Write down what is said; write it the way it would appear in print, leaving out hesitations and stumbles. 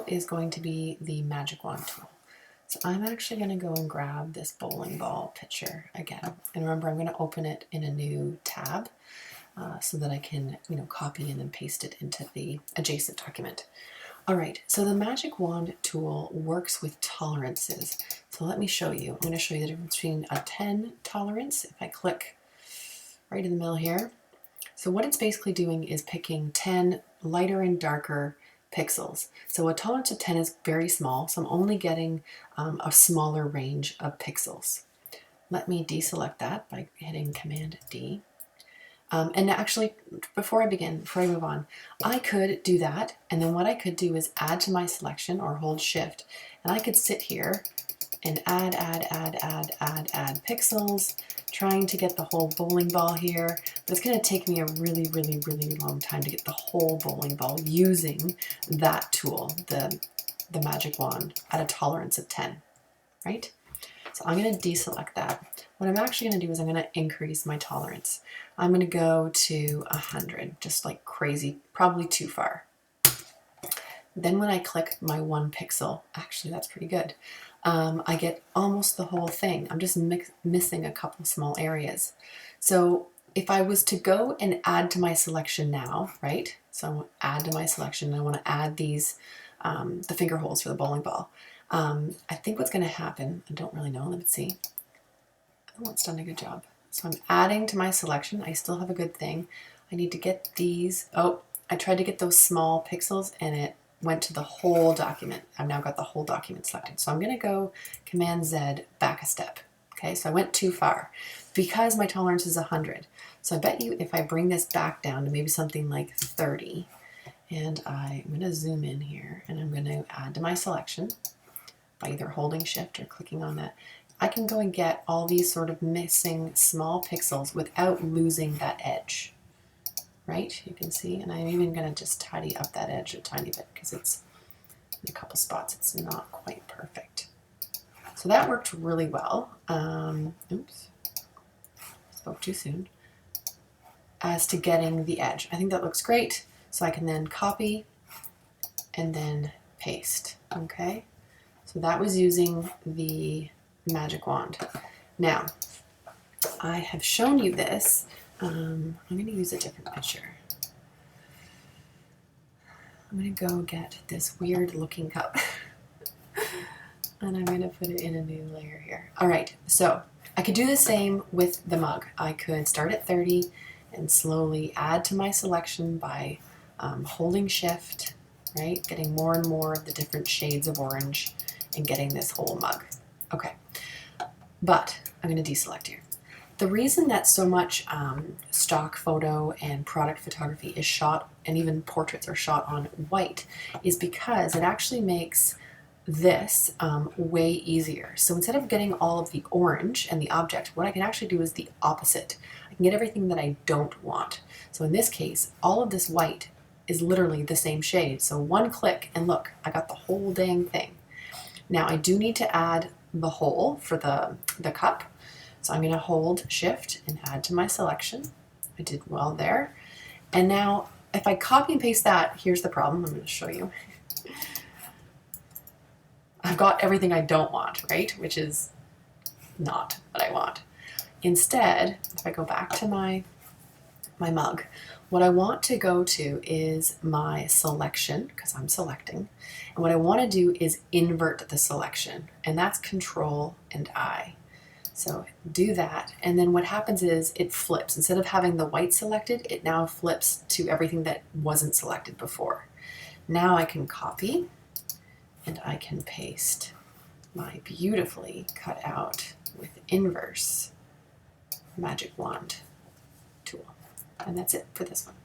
is going to be the magic wand tool. So I'm actually going to go and grab this bowling ball picture again. And remember, I'm going to open it in a new tab so that I can, copy and then paste it into the adjacent document. All right, so the magic wand tool works with tolerances. So let me show you. I'm going to show you the difference between a 10 tolerance, if I click right in the middle here. So what it's basically doing is picking 10 lighter and darker pixels. So a tolerance of 10 is very small, so I'm only getting a smaller range of pixels. Let me deselect that by hitting Command D. And actually, before I move on, I could do that, and then what I could do is add to my selection or hold Shift, and I could sit here and add pixels, trying to get the whole bowling ball here. But it's going to take me a really, really, really long time to get the whole bowling ball using that tool, the magic wand, at a tolerance of 10, right? So I'm going to deselect that. What I'm actually going to do is I'm going to increase my tolerance. I'm going to go to 100, just like crazy, probably too far. Then when I click my 1 pixel, actually that's pretty good, I get almost the whole thing. I'm just missing a couple small areas. So if I was to go and add to my selection now, right? So I want to add to my selection, and I want to add these, the finger holes for the bowling ball. I think what's going to happen, I don't really know, let me see. Oh, it's done a good job. So I'm adding to my selection. I still have a good thing. I need to get these. Oh, I tried to get those small pixels and it went to the whole document. I've now got the whole document selected. So I'm going to go Command Z back a step. Okay, so I went too far because my tolerance is 100. So I bet you if I bring this back down to maybe something like 30, and I'm going to zoom in here and I'm going to add to my selection by either holding Shift or clicking on that, I can go and get all these sort of missing small pixels without losing that edge, right? You can see, and I'm even going to just tidy up that edge a tiny bit because it's in a couple spots it's not quite perfect. So that worked really well. Oops, spoke too soon. As to getting the edge, I think that looks great. So I can then copy and then paste, okay? So that was using the magic wand. Now, I have shown you this. I'm going to use a different picture. I'm going to go get this weird looking cup and I'm going to put it in a new layer here. All right, so I could do the same with the mug. I could start at 30 and slowly add to my selection by holding Shift, right? Getting more and more of the different shades of orange and getting this whole mug. Okay, but I'm going to deselect here. The reason that so much stock photo and product photography is shot, and even portraits are shot on white, is because it actually makes this way easier. So instead of getting all of the orange and the object, what I can actually do is the opposite. I can get everything that I don't want. So in this case, all of this white is literally the same shade. So one click and look, I got the whole dang thing. Now I do need to add the hole for the cup. So I'm going to hold Shift and add to my selection. I did well there. And now if I copy and paste that, here's the problem. I'm going to show you. I've got everything I don't want, right? Which is not what I want. Instead, if I go back to my mug, what I want to go to is my selection, because I'm selecting. And what I want to do is invert the selection, and that's Control and I. So do that, and then what happens is it flips. Instead of having the white selected, it now flips to everything that wasn't selected before. Now I can copy and I can paste my beautifully cut out with inverse magic wand tool. And that's it for this one.